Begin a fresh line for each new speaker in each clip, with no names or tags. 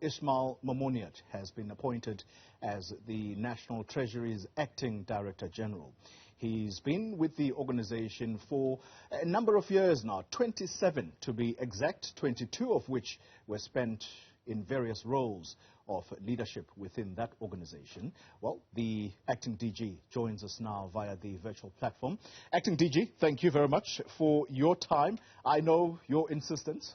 Ismail Momoniat has been appointed as the National Treasury's Acting Director General. He's been with the organization for a number of years now, 27 to be exact, 22 of which were spent in various roles of leadership within that organization. Well, the Acting DG joins us now via the virtual platform. Acting DG, thank you very much for your time. I know your insistence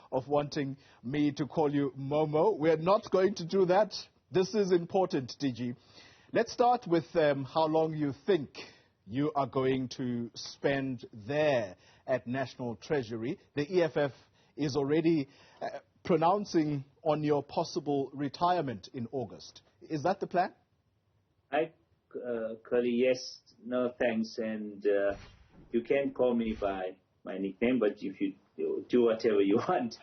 of wanting me to call you Momo. We're not going to do that. This is important, DG. Let's start with how long you think you are going to spend there at National Treasury. The EFF is already pronouncing on your possible retirement in August. Is that the plan?
Hi, Curly. Yes, no thanks. And you can call me by my nickname, but if you do whatever you want.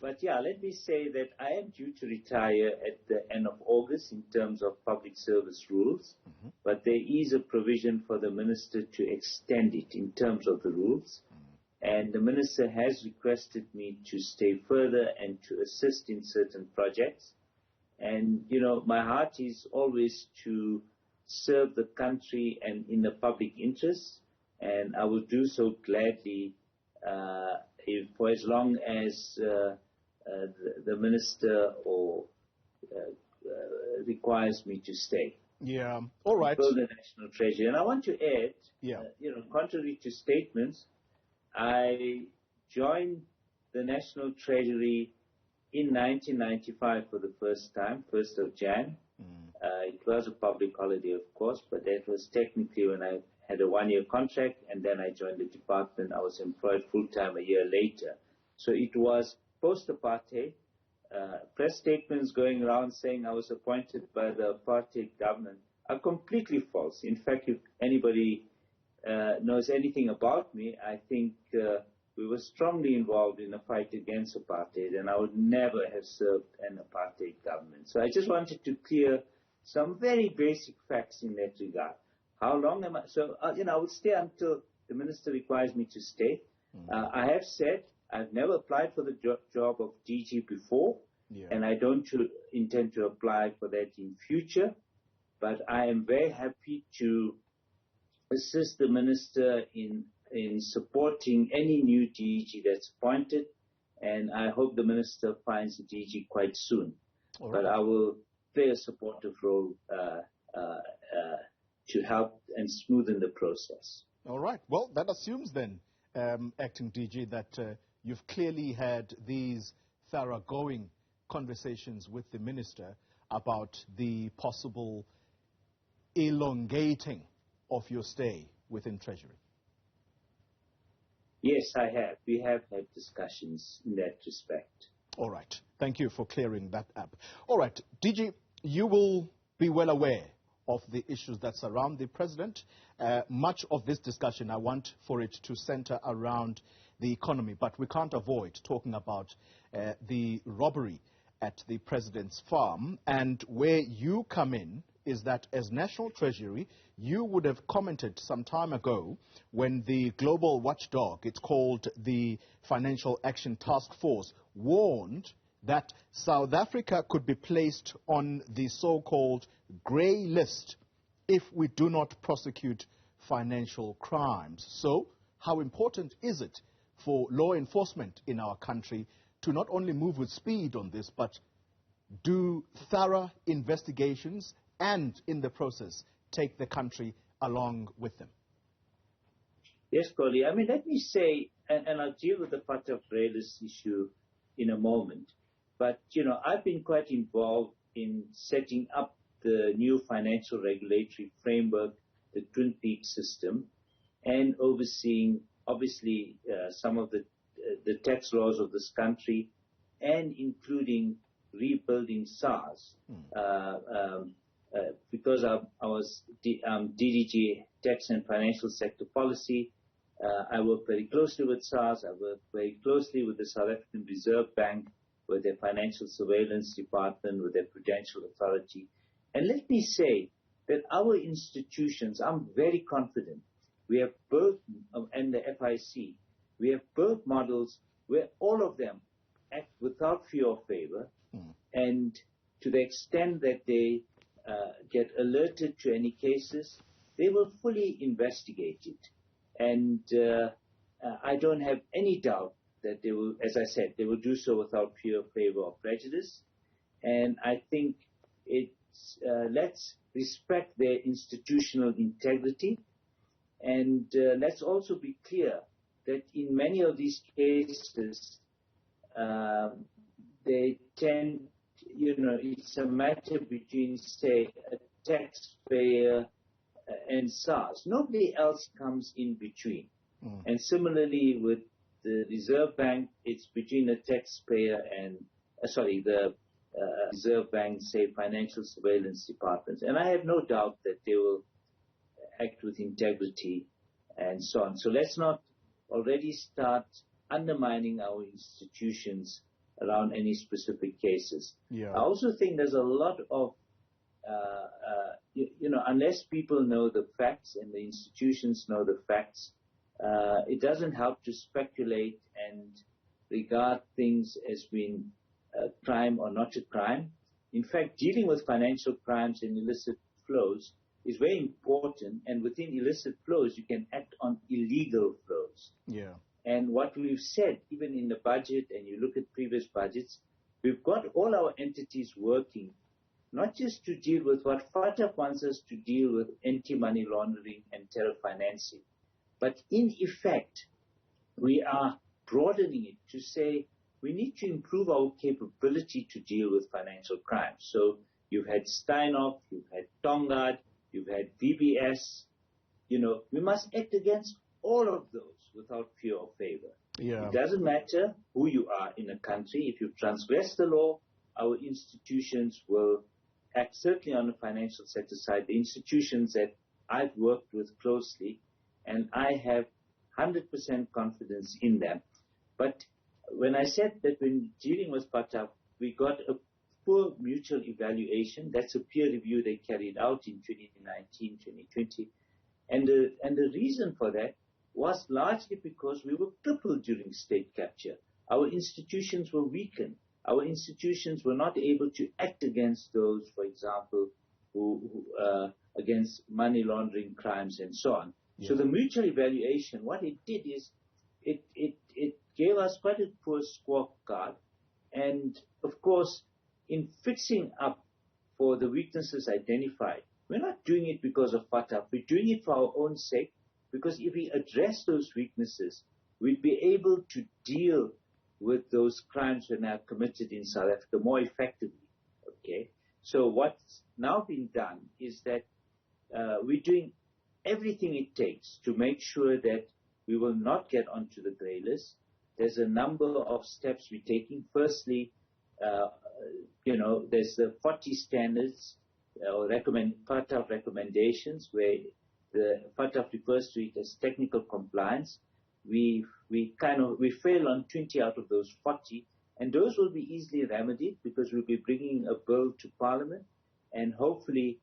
But yeah, let me say that I am due to retire at the end of August in terms of public service rules. Mm-hmm. But there is a provision for the minister to extend it in terms of the rules. And the minister has requested me to stay further and to assist in certain projects. And, you know, my heart is always to serve the country and in the public interest. And I will do so gladly for as long as the minister requires me to stay.
Yeah, all right.
For the National Treasury. And I want to add, contrary to statements, I joined the National Treasury in 1995 for the first time, 1st of Jan. It was a public holiday, of course, but that was technically when I had a one-year contract, and then I joined the department. I was employed full-time a year later. So it was post-apartheid. Press statements going around saying I was appointed by the apartheid government are completely false. In fact, if anybody knows anything about me, I think we were strongly involved in a fight against apartheid, and I would never have served an apartheid government. So I just wanted to clear some very basic facts in that regard. How long am I? So, I will stay until the minister requires me to stay. I have said I've never applied for the job of DG before, and I don't intend to apply for that in future. But I am very happy to assist the minister in supporting any new DG that's appointed, and I hope the minister finds a DG quite soon. Right. But I will play a supportive role to help and smoothen the process.
All right. Well, that assumes then, Acting DG, that you've clearly had these thoroughgoing conversations with the minister about the possible elongating of your stay within Treasury.
Yes, I have. We have had discussions in that respect.
All right. Thank you for clearing that up. All right. DG, you will be well aware of the issues that surround the president. Much of this discussion, I want for it to center around the economy, but we can't avoid talking about the robbery at the president's farm. And where you come in is that as National Treasury, you would have commented some time ago when the global watchdog, it's called the Financial Action Task Force, warned that South Africa could be placed on the so-called grey list if we do not prosecute financial crimes. So, how important is it for law enforcement in our country to not only move with speed on this, but do thorough investigations and, in the process, take the country along with them?
Yes, Cody. I mean, let me say, and I'll deal with the FATF railers issue in a moment, but, I've been quite involved in setting up the new financial regulatory framework, the Twin Peaks system, and overseeing, obviously, some of the tax laws of this country, and including rebuilding SARS. Because I was DDG, Tax and Financial Sector Policy, I worked very closely with SARS. I worked very closely with the South African Reserve Bank, with their Financial Surveillance Department, with their Prudential Authority. And let me say that our institutions, I'm very confident, we have both, and the FIC, we have both models where all of them act without fear or favor, and to the extent that they get alerted to any cases, they will fully investigate it. And I don't have any doubt that they will, as I said, they will do so without fear, favor, or prejudice. And I think let's respect their institutional integrity. And let's also be clear that in many of these cases, they tend, it's a matter between, say, a taxpayer and SARS. Nobody else comes in between. And similarly with the Reserve Bank, it's between a taxpayer and, the Reserve Bank, say, financial surveillance departments. And I have no doubt that they will act with integrity and so on. So let's not already start undermining our institutions around any specific cases. I also think there's a lot of, unless people know the facts and the institutions know the facts, it doesn't help to speculate and regard things as being a crime or not a crime. In fact, dealing with financial crimes and illicit flows is very important, and within illicit flows, you can act on illegal flows. And what we've said, even in the budget, and you look at previous budgets, we've got all our entities working, not just to deal with what FATF wants us to deal with, anti-money laundering and terror financing, but in effect, we are broadening it to say we need to improve our capability to deal with financial crimes. So you've had Steinhoff, you've had Tongad, you've had VBS. We must act against all of those without fear or favor. It doesn't matter who you are in a country. If you transgress the law, our institutions will act, certainly on the financial sector side, the institutions that I've worked with closely, and I have 100% confidence in them. But when I said that when dealing with FATF, we got a poor mutual evaluation, that's a peer review they carried out in 2019, 2020. And the reason for that was largely because we were crippled during state capture. Our institutions were weakened. Our institutions were not able to act against those, for example, who against money laundering crimes and so on. So the mutual evaluation, what it did is it gave us quite a poor scorecard. And of course, in fixing up for the weaknesses identified, we're not doing it because of FATF. We're doing it for our own sake, because if we address those weaknesses, we'd be able to deal with those crimes when they are committed in South Africa more effectively. Okay? So what's now been done is that we're doing everything it takes to make sure that we will not get onto the grey list. There's a number of steps we're taking. Firstly, there's the 40 standards or FATF recommendations, where the FATF refers to it as technical compliance. We fail on 20 out of those 40, and those will be easily remedied because we'll be bringing a bill to Parliament, and hopefully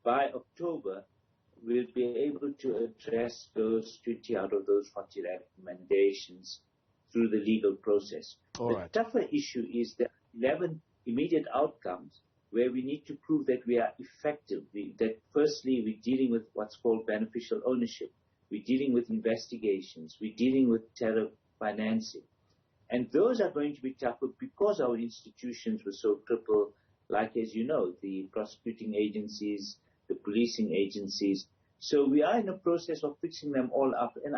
by October we'll be able to address those 20 out of those 40 recommendations through the legal process. The tougher issue is the 11 immediate outcomes, where we need to prove that we are effective, that firstly we're dealing with what's called beneficial ownership, we're dealing with investigations, we're dealing with terror financing. And those are going to be tougher because our institutions were so crippled, like, as you know, the prosecuting agencies, the policing agencies. So we are in a process of fixing them all up. And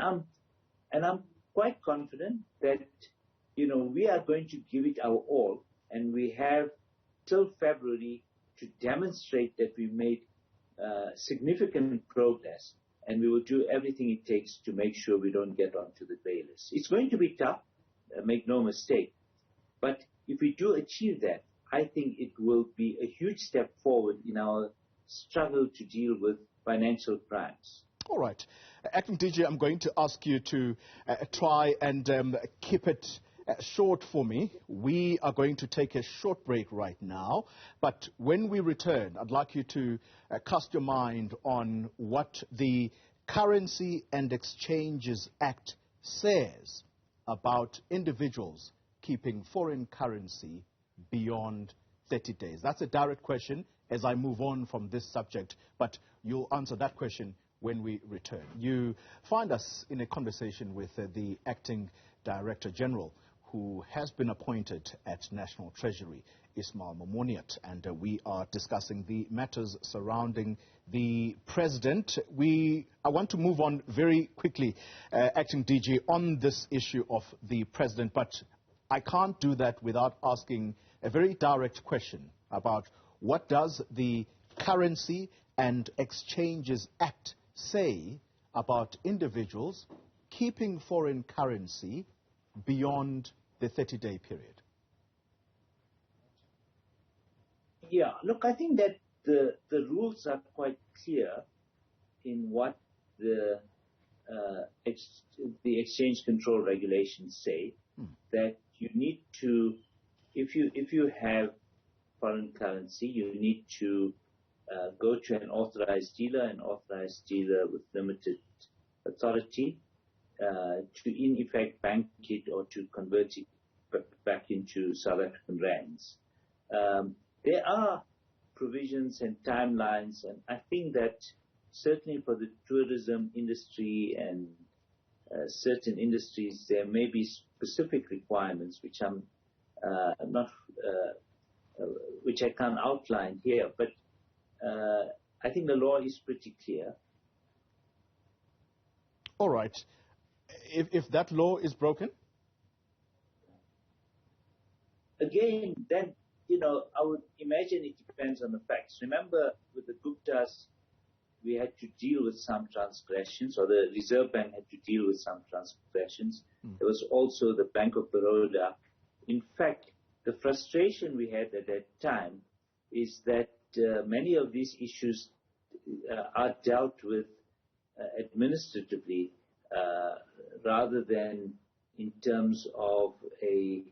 I'm quite confident that, we are going to give it our all. And we have till February to demonstrate that we made significant progress, and we will do everything it takes to make sure we don't get onto the grey list. It's going to be tough, make no mistake, but if we do achieve that, I think it will be a huge step forward in our struggle to deal with financial crimes.
All right. Acting DG, I'm going to ask you to try and keep it short for me. We are going to take a short break right now, but when we return, I'd like you to cast your mind on what the Currency and Exchanges Act says about individuals keeping foreign currency beyond 30 days? That's a direct question as I move on from this subject, but you'll answer that question when we return. You find us in a conversation with the Acting Director General, who has been appointed at National Treasury, Ismail Momoniat, and we are discussing the matters surrounding the President. I want to move on very quickly, Acting DG, on this issue of the President, but I can't do that without asking a very direct question about what does the Currency and Exchanges Act say about individuals keeping foreign currency beyond the 30-day period?
Yeah, look, I think that the rules are quite clear in what the exchange control regulations say, that you need to, if you have foreign currency, you need to go to an authorized dealer with limited authority, to in effect bank it or to convert it back into South African rands. There are provisions and timelines, and I think that certainly for the tourism industry and certain industries, there may be specific requirements which I'm which I can't outline here, but I think the law is pretty clear.
All right. If that law is broken?
Again, then, I would imagine it depends on the facts. Remember, with the Guptas, we had to deal with some transgressions, or the Reserve Bank had to deal with some transgressions. There was also the Bank of Baroda. In fact, the frustration we had at that time is that many of these issues are dealt with administratively rather than in terms of a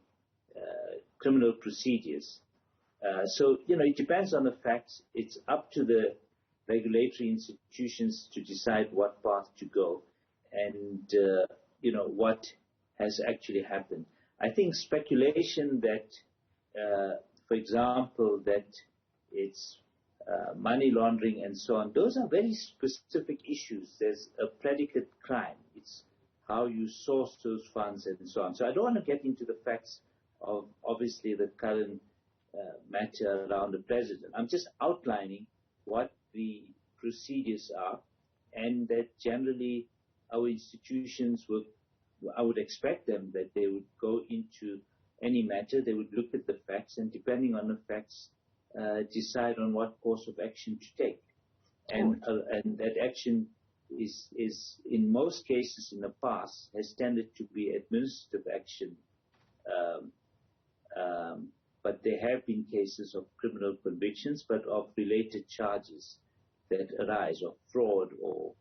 criminal procedures. So, it depends on the facts. It's up to the regulatory institutions to decide what path to go and, what has actually happened. I think speculation that, for example, that it's money laundering and so on, those are very specific issues. There's a predicate crime. It's how you source those funds and so on. So I don't want to get into the facts of, obviously, the current matter around the President. I'm just outlining what the procedures are, and that generally our institutions I would expect them that they would go into any matter, they would look at the facts, and depending on the facts, decide on what course of action to take. And that action is, in most cases in the past, has tended to be administrative action. But there have been cases of criminal convictions, but of related charges that arise, of fraud or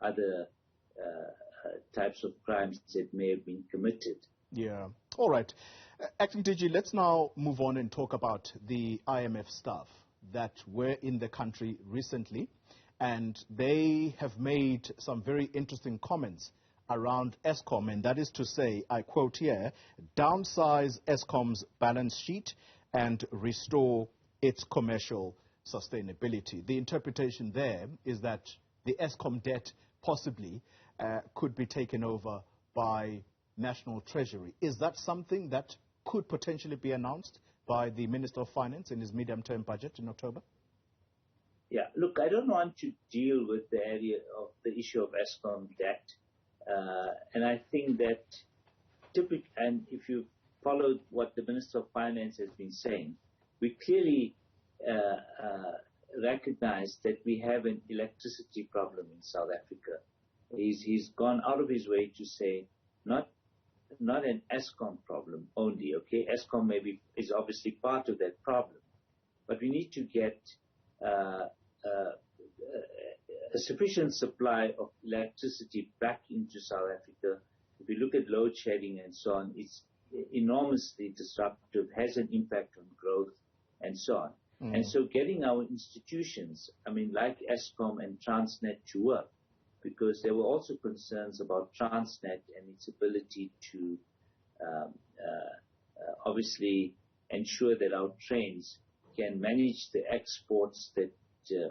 other types of crimes that may have been committed.
Yeah. All right. Acting DG, let's now move on and talk about the IMF staff that were in the country recently, and they have made some very interesting comments around Eskom, and that is to say, I quote here, downsize Eskom's balance sheet and restore its commercial sustainability. The interpretation there is that the Eskom debt possibly could be taken over by National Treasury. Is that something that could potentially be announced by the Minister of Finance in his medium-term budget in October?
Yeah, look, I don't want to deal with the area of the issue of Eskom debt. And I think that and if you followed what the Minister of Finance has been saying, we clearly recognize that we have an electricity problem in South Africa. He's gone out of his way to say not an Eskom problem only, okay? Eskom is obviously part of that problem, but we need to get a sufficient supply of electricity back into South Africa. If we look at load shedding and so on, it's enormously disruptive, has an impact on growth and so on. And so getting our institutions, like Eskom and Transnet to work, because there were also concerns about Transnet and its ability to obviously ensure that our trains can manage the exports that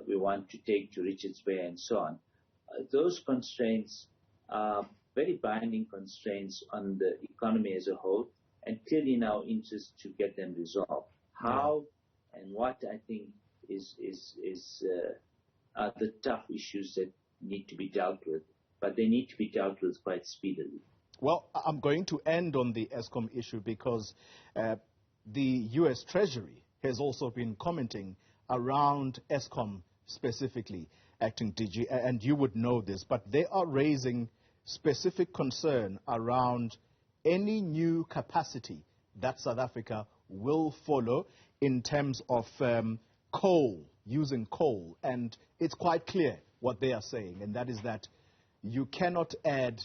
we want to take to Richards Bay and so on. Those constraints are very binding constraints on the economy as a whole, and clearly in our interest to get them resolved. How and what, I think, are the tough issues that need to be dealt with, but they need to be dealt with quite speedily.
Well, I'm going to end on the Eskom issue because the U.S. Treasury has also been commenting around Eskom specifically, acting DG, and you would know this, but they are raising specific concern around any new capacity that South Africa will follow in terms of using coal. And it's quite clear what they are saying, and that is that you cannot add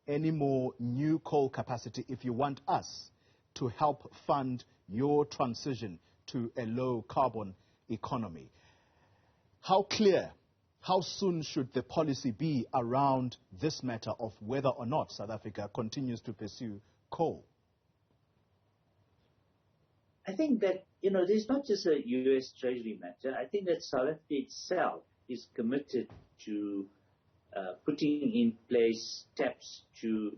any more new coal capacity if you want us to help fund your transition to a low-carbon economy. How clear, how soon should the policy be around this matter of whether or not South Africa continues to pursue coal?
I think that, there's not just a U.S. Treasury matter. I think that South Africa itself is committed to putting in place steps to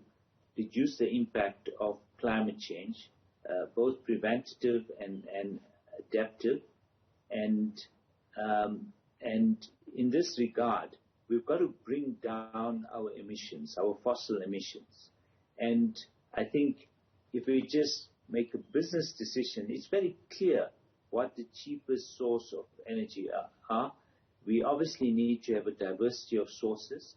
reduce the impact of climate change, both preventative and adaptive. And in this regard, we've got to bring down our emissions, our fossil emissions. And I think if we just make a business decision, it's very clear what the cheapest source of energy are. We obviously need to have a diversity of sources,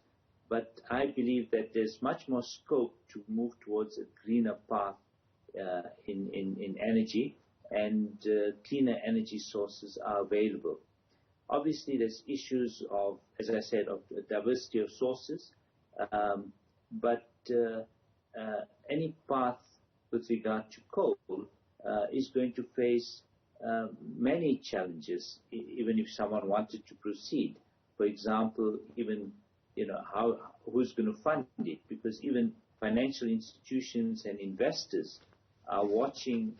but I believe that there's much more scope to move towards a greener path in energy, and cleaner energy sources are available. Obviously, there's issues of, as I said, of diversity of sources, but any path with regard to coal is going to face many challenges, even if someone wanted to proceed. For example, even who's going to fund it? Because even financial institutions and investors are watching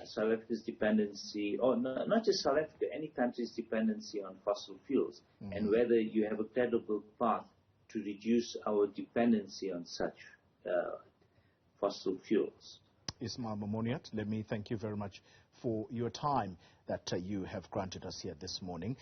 South Africa's dependency, or not just South Africa, any country's dependency on fossil fuels, and whether you have a credible path to reduce our dependency on such fossil fuels.
Ismail Momoniat, let me thank you very much for your time that you have granted us here this morning.